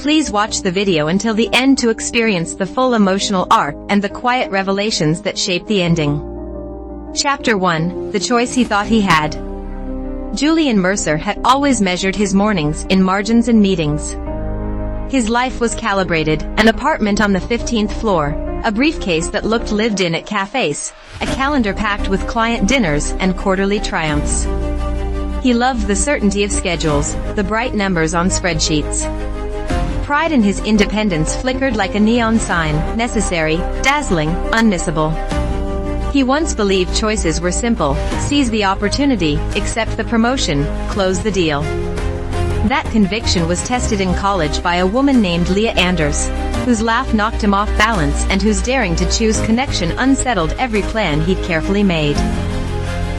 Please watch the video until the end to experience the full emotional arc and the quiet revelations that shape the ending. Chapter 1. The Choice He Thought He Had. Julian Mercer had always measured his mornings in margins and meetings. His life was calibrated: an apartment on the 15th floor, a briefcase that looked lived in at cafes, a calendar packed with client dinners and quarterly triumphs. He loved the certainty of schedules, the bright numbers on spreadsheets. Pride in his independence flickered like a neon sign: necessary, dazzling, unmissable. He once believed choices were simple: seize the opportunity, accept the promotion, close the deal. That conviction was tested in college by a woman named Leah Anders, whose laugh knocked him off balance and whose daring to choose connection unsettled every plan he'd carefully made.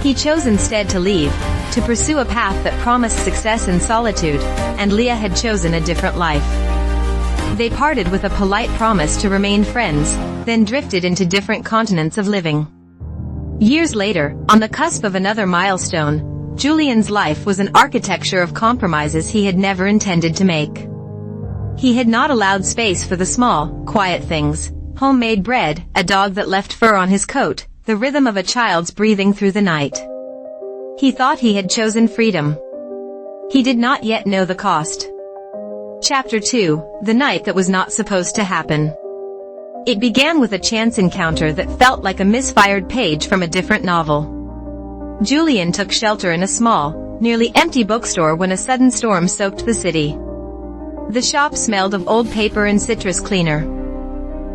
He chose instead to leave, to pursue a path that promised success in solitude, and Leah had chosen a different life. They parted with a polite promise to remain friends, then drifted into different continents of living. Years later, on the cusp of another milestone, Julian's life was an architecture of compromises he had never intended to make. He had not allowed space for the small, quiet things: homemade bread, a dog that left fur on his coat, the rhythm of a child's breathing through the night. He thought he had chosen freedom. He did not yet know the cost. Chapter 2. The Night That Was Not Supposed to Happen. It began with a chance encounter that felt like a misfired page from a different novel. Julian took shelter in a small, nearly empty bookstore when a sudden storm soaked the city. The shop smelled of old paper and citrus cleaner.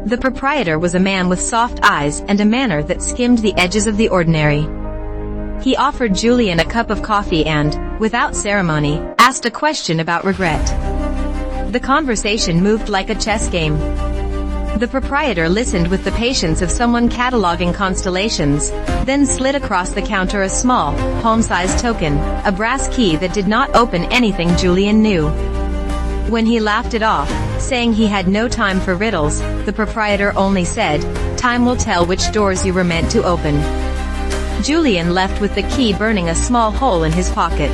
The proprietor was a man with soft eyes and a manner that skimmed the edges of the ordinary. He offered Julian a cup of coffee and, without ceremony, asked a question about regret. The conversation moved like a chess game. The proprietor listened with the patience of someone cataloging constellations, then slid across the counter a small, palm-sized token, a brass key that did not open anything Julian knew. When he laughed it off, saying he had no time for riddles, the proprietor only said, "Time will tell which doors you were meant to open." Julian left with the key burning a small hole in his pocket.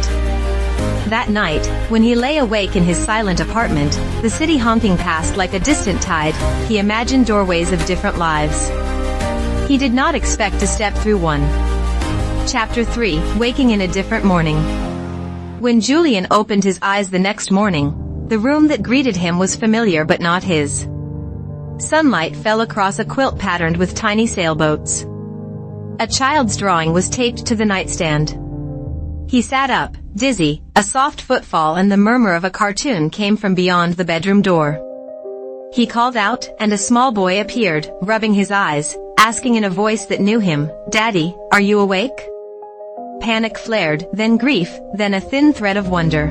That night, when he lay awake in his silent apartment, the city honking past like a distant tide, he imagined doorways of different lives. He did not expect to step through one. Chapter 3. Waking in a Different Morning. When Julian opened his eyes the next morning, the room that greeted him was familiar but not his. Sunlight fell across a quilt patterned with tiny sailboats. A child's drawing was taped to the nightstand. He sat up, dizzy. A soft footfall and the murmur of a cartoon came from beyond the bedroom door. He called out, and a small boy appeared, rubbing his eyes, asking in a voice that knew him, "Daddy, are you awake?" Panic flared, then grief, then a thin thread of wonder.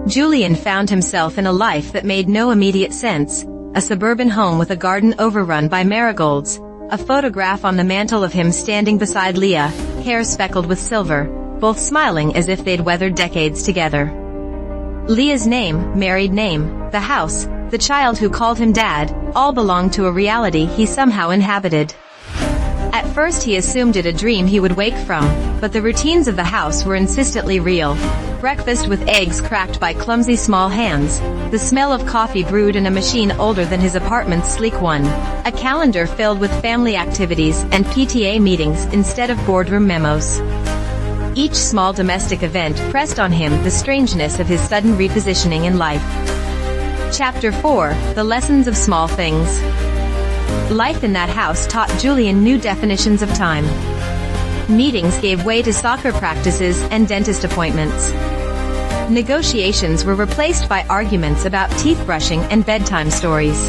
Julian found himself in a life that made no immediate sense: a suburban home with a garden overrun by marigolds, a photograph on the mantel of him standing beside Leah, hair speckled with silver, both smiling as if they'd weathered decades together. Leah's name, married name, the house, the child who called him Dad, all belonged to a reality he somehow inhabited. At first he assumed it a dream he would wake from, but the routines of the house were insistently real. Breakfast with eggs cracked by clumsy small hands, the smell of coffee brewed in a machine older than his apartment's sleek one, a calendar filled with family activities and PTA meetings instead of boardroom memos. Each small domestic event pressed on him the strangeness of his sudden repositioning in life. Chapter 4. The Lessons of Small Things. Life in that house taught Julian new definitions of time. Meetings gave way to soccer practices and dentist appointments. Negotiations were replaced by arguments about teeth brushing and bedtime stories.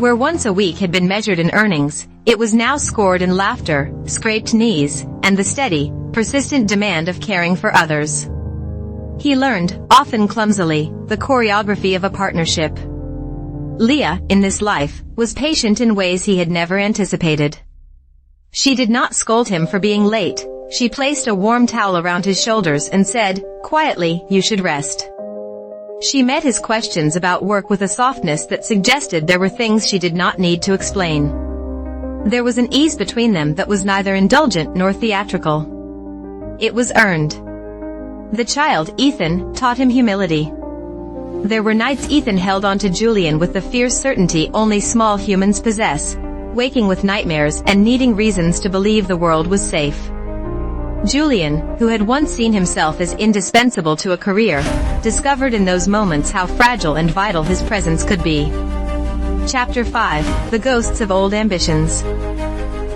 Where once a week had been measured in earnings, it was now scored in laughter, scraped knees, and the steady, persistent demand of caring for others. He learned, often clumsily, the choreography of a partnership. Leah, in this life, was patient in ways he had never anticipated. She did not scold him for being late. She placed a warm towel around his shoulders and said, quietly, "You should rest." She met his questions about work with a softness that suggested there were things she did not need to explain. There was an ease between them that was neither indulgent nor theatrical. It was earned. The child, Ethan, taught him humility. There were nights Ethan held on to Julian with the fierce certainty only small humans possess, waking with nightmares and needing reasons to believe the world was safe. Julian, who had once seen himself as indispensable to a career, discovered in those moments how fragile and vital his presence could be. Chapter 5: The Ghosts of Old Ambitions.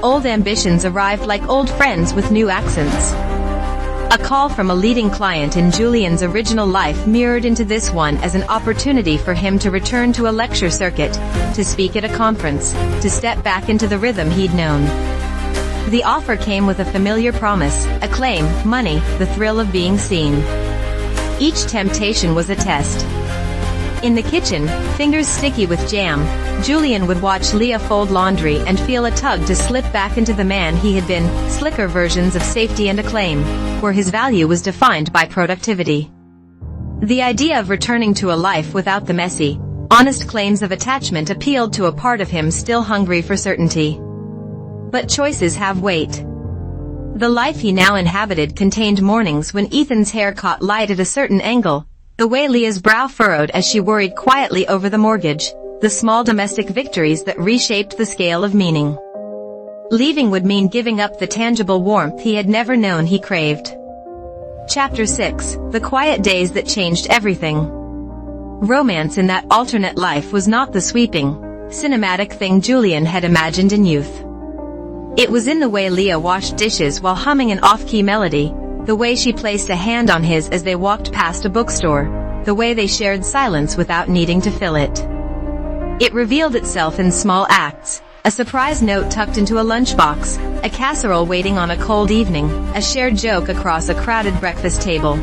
Old ambitions arrived like old friends with new accents. A call from a leading client in Julian's original life mirrored into this one as an opportunity for him to return to a lecture circuit, to speak at a conference, to step back into the rhythm he'd known. The offer came with a familiar promise: acclaim, money, the thrill of being seen. Each temptation was a test. In the kitchen, fingers sticky with jam, Julian would watch Leah fold laundry and feel a tug to slip back into the man he had been, slicker versions of safety and acclaim, where his value was defined by productivity. The idea of returning to a life without the messy, honest claims of attachment appealed to a part of him still hungry for certainty. But choices have weight. The life he now inhabited contained mornings when Ethan's hair caught light at a certain angle, the way Leah's brow furrowed as she worried quietly over the mortgage, the small domestic victories that reshaped the scale of meaning. Leaving would mean giving up the tangible warmth he had never known he craved. Chapter 6: The Quiet Days That Changed Everything. Romance in that alternate life was not the sweeping, cinematic thing Julian had imagined in youth. It was in the way Leah washed dishes while humming an off-key melody, the way she placed a hand on his as they walked past a bookstore, the way they shared silence without needing to fill it. It revealed itself in small acts: a surprise note tucked into a lunchbox, a casserole waiting on a cold evening, a shared joke across a crowded breakfast table.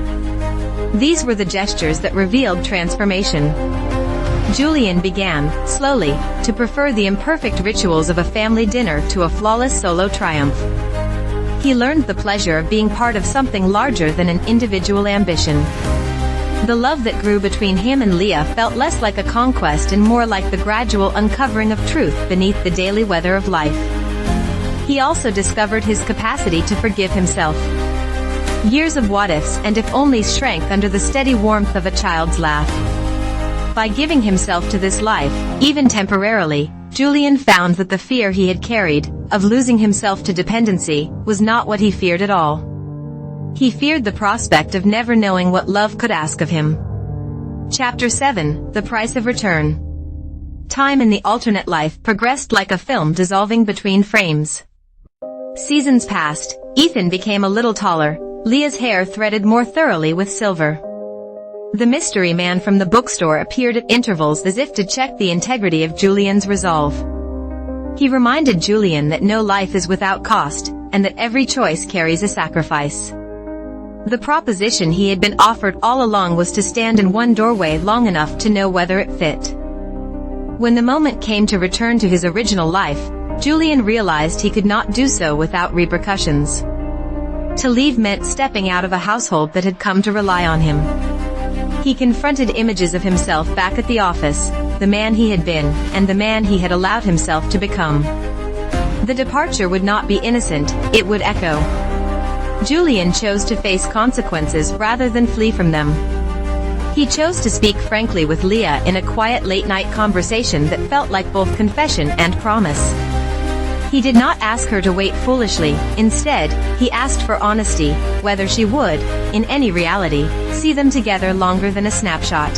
These were the gestures that revealed transformation. Julian began, slowly, to prefer the imperfect rituals of a family dinner to a flawless solo triumph. He learned the pleasure of being part of something larger than an individual ambition. The love that grew between him and Leah felt less like a conquest and more like the gradual uncovering of truth beneath the daily weather of life. He also discovered his capacity to forgive himself. Years of what-ifs and if onlys shrank under the steady warmth of a child's laugh. By giving himself to this life, even temporarily, Julian found that the fear he had carried, of losing himself to dependency, was not what he feared at all. He feared the prospect of never knowing what love could ask of him. Chapter 7: The Price of Return. Time in the alternate life progressed like a film dissolving between frames. Seasons passed, Ethan became a little taller, Leah's hair threaded more thoroughly with silver. The mystery man from the bookstore appeared at intervals as if to check the integrity of Julian's resolve. He reminded Julian that no life is without cost, and that every choice carries a sacrifice. The proposition he had been offered all along was to stand in one doorway long enough to know whether it fit. When the moment came to return to his original life, Julian realized he could not do so without repercussions. To leave meant stepping out of a household that had come to rely on him. He confronted images of himself back at the office, the man he had been, and the man he had allowed himself to become. The departure would not be innocent, it would echo. Julian chose to face consequences rather than flee from them. He chose to speak frankly with Leah in a quiet late-night conversation that felt like both confession and promise. He did not ask her to wait foolishly, instead, he asked for honesty, whether she would, in any reality, see them together longer than a snapshot.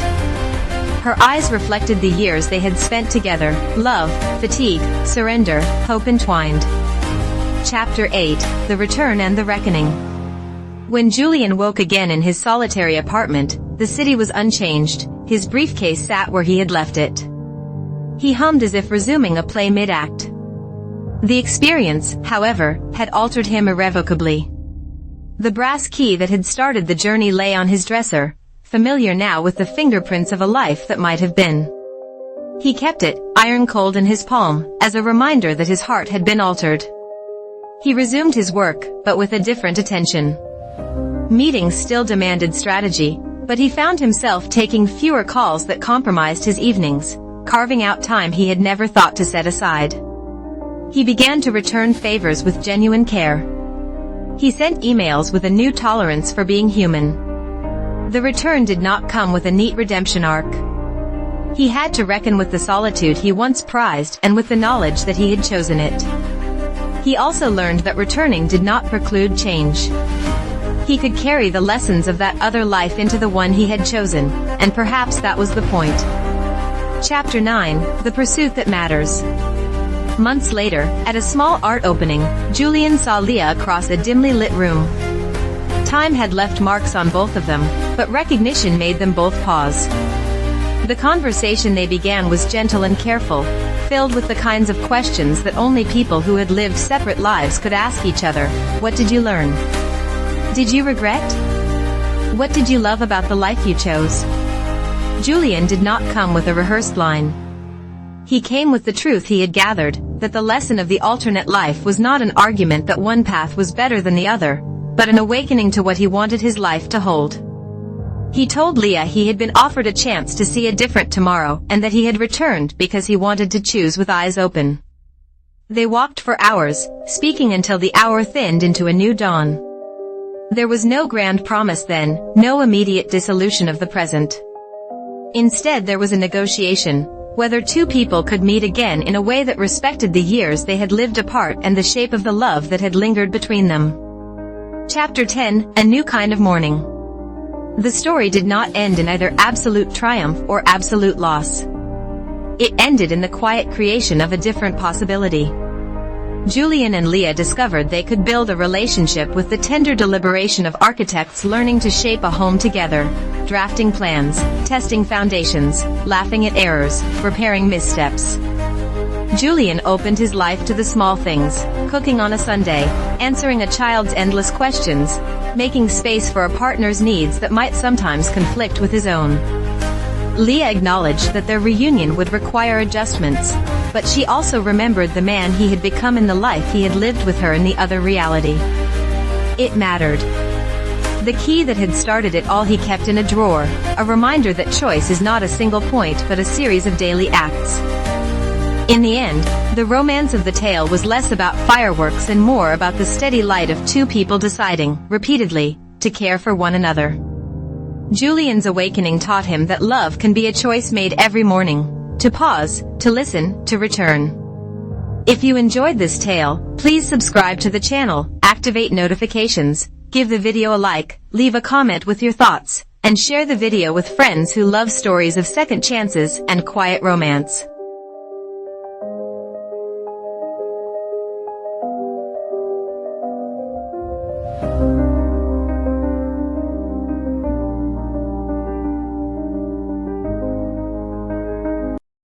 Her eyes reflected the years they had spent together: love, fatigue, surrender, hope entwined. Chapter 8: The Return and the Reckoning. When Julian woke again in his solitary apartment, the city was unchanged, his briefcase sat where he had left it. He hummed as if resuming a play mid-act. The experience, however, had altered him irrevocably. The brass key that had started the journey lay on his dresser, familiar now with the fingerprints of a life that might have been. He kept it, iron-cold in his palm, as a reminder that his heart had been altered. He resumed his work, but with a different attention. Meetings still demanded strategy, but he found himself taking fewer calls that compromised his evenings, carving out time he had never thought to set aside. He began to return favors with genuine care. He sent emails with a new tolerance for being human. The return did not come with a neat redemption arc. He had to reckon with the solitude he once prized and with the knowledge that he had chosen it. He also learned that returning did not preclude change. He could carry the lessons of that other life into the one he had chosen, and perhaps that was the point. Chapter 9, The Pursuit That Matters. Months later, at a small art opening, Julian saw Leah across a dimly lit room. Time had left marks on both of them, but recognition made them both pause. The conversation they began was gentle and careful, filled with the kinds of questions that only people who had lived separate lives could ask each other. What did you learn? Did you regret? What did you love about the life you chose? Julian did not come with a rehearsed line. He came with the truth he had gathered, that the lesson of the alternate life was not an argument that one path was better than the other, but an awakening to what he wanted his life to hold. He told Leah he had been offered a chance to see a different tomorrow, and that he had returned because he wanted to choose with eyes open. They walked for hours, speaking until the hour thinned into a new dawn. There was no grand promise then, no immediate dissolution of the present. Instead there was a negotiation, whether two people could meet again in a way that respected the years they had lived apart and the shape of the love that had lingered between them. Chapter 10, A New Kind of Mourning. The story did not end in either absolute triumph or absolute loss. It ended in the quiet creation of a different possibility. Julian and Leah discovered they could build a relationship with the tender deliberation of architects learning to shape a home together, drafting plans, testing foundations, laughing at errors, repairing missteps. Julian opened his life to the small things, cooking on a Sunday, answering a child's endless questions, making space for a partner's needs that might sometimes conflict with his own. Leah acknowledged that their reunion would require adjustments, but she also remembered the man he had become in the life he had lived with her in the other reality. It mattered. The key that had started it all he kept in a drawer, a reminder that choice is not a single point but a series of daily acts. In the end, the romance of the tale was less about fireworks and more about the steady light of two people deciding, repeatedly, to care for one another. Julian's awakening taught him that love can be a choice made every morning, to pause, to listen, to return. If you enjoyed this tale, please subscribe to the channel, activate notifications, give the video a like, leave a comment with your thoughts, and share the video with friends who love stories of second chances and quiet romance.